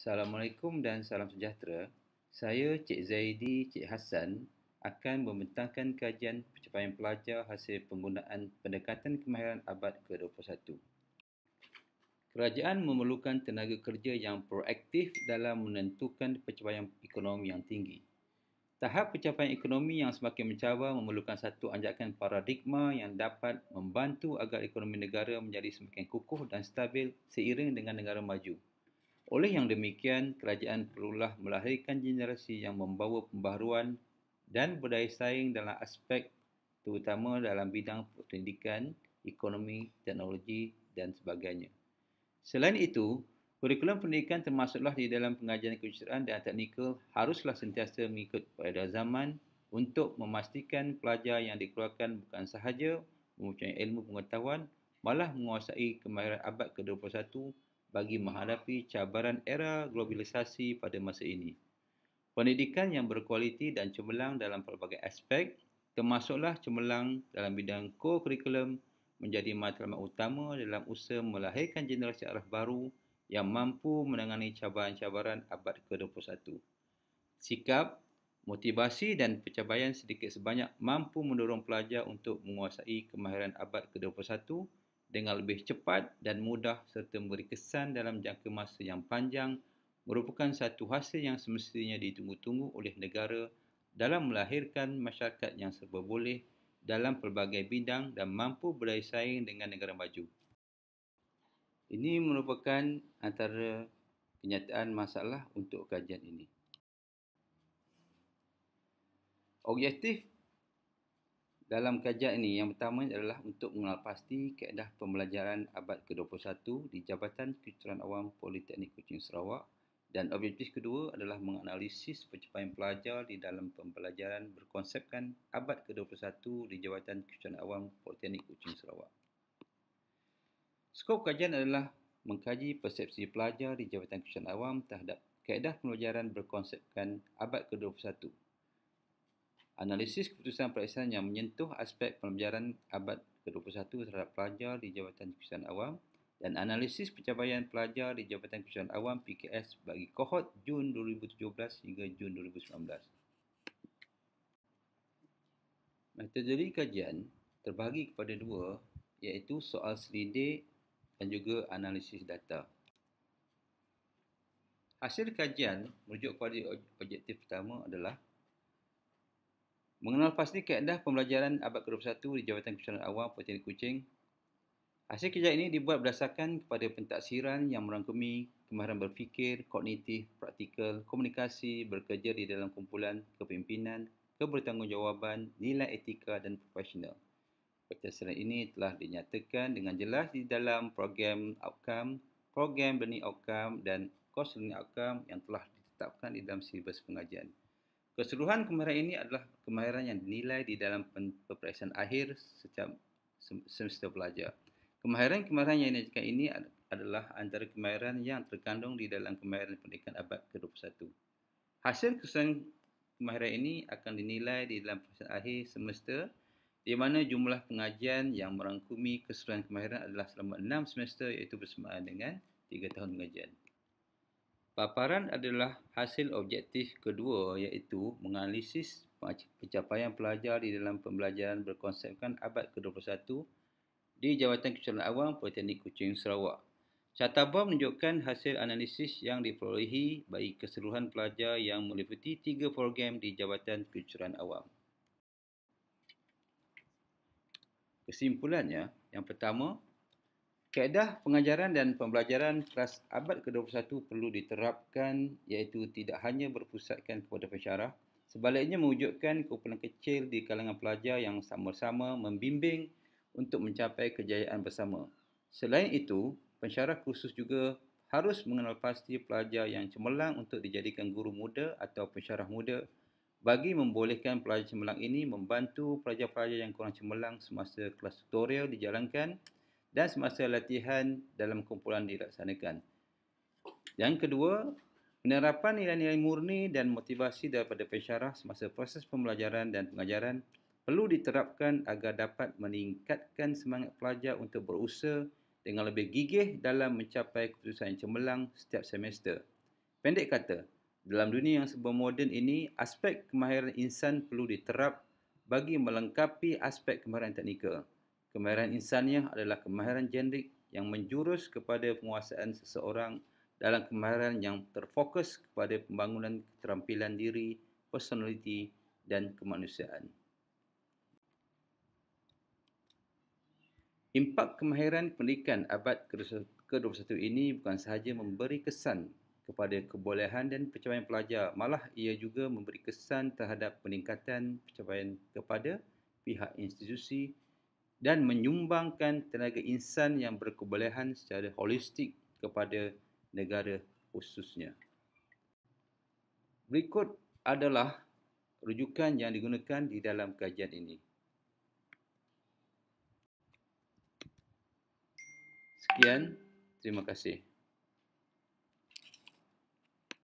Assalamualaikum dan salam sejahtera. Saya Cik Zaidi Cik Hassan akan membentangkan kajian pencapaian pelajar hasil penggunaan pendekatan kemahiran abad ke-21. Kerajaan memerlukan tenaga kerja yang proaktif dalam menentukan pencapaian ekonomi yang tinggi. Tahap pencapaian ekonomi yang semakin mencabar memerlukan satu anjakan paradigma yang dapat membantu agar ekonomi negara menjadi semakin kukuh dan stabil seiring dengan negara maju. Oleh yang demikian, kerajaan perlulah melahirkan generasi yang membawa pembaharuan dan berdaya saing dalam aspek terutama dalam bidang pendidikan, ekonomi, teknologi dan sebagainya. Selain itu, kurikulum pendidikan termasuklah di dalam pengajian kejuruteraan dan teknikal haruslah sentiasa mengikut faedah zaman untuk memastikan pelajar yang dikeluarkan bukan sahaja mempunyai ilmu pengetahuan, malah menguasai kemahiran abad ke-21 bagi menghadapi cabaran era globalisasi pada masa ini. Pendidikan yang berkualiti dan cemerlang dalam pelbagai aspek, termasuklah cemerlang dalam bidang kurikulum, menjadi matlamat utama dalam usaha melahirkan generasi arah baru yang mampu menangani cabaran-cabaran abad ke-21. Sikap, motivasi dan pencapaian sedikit sebanyak mampu mendorong pelajar untuk menguasai kemahiran abad ke-21 dengan lebih cepat dan mudah serta memberi kesan dalam jangka masa yang panjang merupakan satu hasil yang semestinya ditunggu-tunggu oleh negara dalam melahirkan masyarakat yang serba boleh dalam pelbagai bidang dan mampu berdaya saing dengan negara maju. Ini merupakan antara kenyataan masalah untuk kajian ini. Objektif dalam kajian ini yang pertama adalah untuk mengenal pasti kaedah pembelajaran abad ke-21 di Jabatan Kejuruteraan Awam Politeknik Kuching Sarawak, dan objektif kedua adalah menganalisis pencapaian pelajar di dalam pembelajaran berkonsepkan abad ke-21 di Jabatan Kejuruteraan Awam Politeknik Kuching Sarawak. Skop kajian adalah mengkaji persepsi pelajar di Jabatan Kejuruteraan Awam terhadap kaedah pembelajaran berkonsepkan abad ke-21. Analisis keputusan peliksaan yang menyentuh aspek pembelajaran abad ke-21 terhadap pelajar di Jabatan Kejuruteraan Awam dan analisis pencapaian pelajar di Jabatan Kejuruteraan Awam PKS bagi kohort Jun 2017 hingga Jun 2019. Metodologi kajian terbahagi kepada dua, iaitu soal selidik dan juga analisis data. Hasil kajian merujuk kepada objektif pertama adalah mengenal pasti kaedah pembelajaran abad ke-21 di Jabatan Kejuruteraan Awam Politeknik Kuching. Hasil kajian ini dibuat berdasarkan kepada pentaksiran yang merangkumi kemahiran berfikir, kognitif, praktikal, komunikasi, bekerja di dalam kumpulan, kepimpinan, kebertanggungjawaban, nilai etika dan profesional. Pentaksiran ini telah dinyatakan dengan jelas di dalam program outcome, program learning outcome dan course learning outcome yang telah ditetapkan di dalam silibus pengajian. Keseluruhan kemahiran ini adalah kemahiran yang dinilai di dalam peperiksaan akhir setiap semester pelajar. Kemahiran-kemahiran yang dinyatakan ini adalah antara kemahiran yang terkandung di dalam kemahiran pendidikan abad ke-21. Hasil keseluruhan kemahiran ini akan dinilai di dalam peperiksaan akhir semester, di mana jumlah pengajian yang merangkumi keseluruhan kemahiran adalah selama 6 semester, iaitu bersamaan dengan 3 tahun pengajian. Paparan adalah hasil objektif kedua, iaitu menganalisis pencapaian pelajar di dalam pembelajaran berkonsepkan abad ke-21 di Jabatan Kejuruteraan Awam Politeknik Kuching Sarawak. Catabah menunjukkan hasil analisis yang diperolehi bagi keseluruhan pelajar yang meliputi 3 program di Jabatan Kejuruteraan Awam. Kesimpulannya, yang pertama, kaedah pengajaran dan pembelajaran kelas abad ke-21 perlu diterapkan, iaitu tidak hanya berpusatkan kepada pensyarah, sebaliknya mewujudkan kumpulan kecil di kalangan pelajar yang sama-sama membimbing untuk mencapai kejayaan bersama. Selain itu, pensyarah khusus juga harus mengenal pasti pelajar yang cemerlang untuk dijadikan guru muda atau pensyarah muda bagi membolehkan pelajar cemerlang ini membantu pelajar-pelajar yang kurang cemerlang semasa kelas tutorial dijalankan dan semasa latihan dalam kumpulan dilaksanakan. Yang kedua, penerapan nilai-nilai murni dan motivasi daripada pensyarah semasa proses pembelajaran dan pengajaran perlu diterapkan agar dapat meningkatkan semangat pelajar untuk berusaha dengan lebih gigih dalam mencapai keputusan yang cemerlang setiap semester. Pendek kata, dalam dunia yang serba moden ini, aspek kemahiran insan perlu diterap bagi melengkapi aspek kemahiran teknikal. Kemahiran insaniah adalah kemahiran generik yang menjurus kepada penguasaan seseorang dalam kemahiran yang terfokus kepada pembangunan keterampilan diri, personaliti dan kemanusiaan. Impak kemahiran pendidikan abad ke-21 ini bukan sahaja memberi kesan kepada kebolehan dan pencapaian pelajar, malah ia juga memberi kesan terhadap peningkatan pencapaian kepada pihak institusi dan menyumbangkan tenaga insan yang berkebolehan secara holistik kepada negara khususnya. Berikut adalah rujukan yang digunakan di dalam kajian ini. Sekian, terima kasih.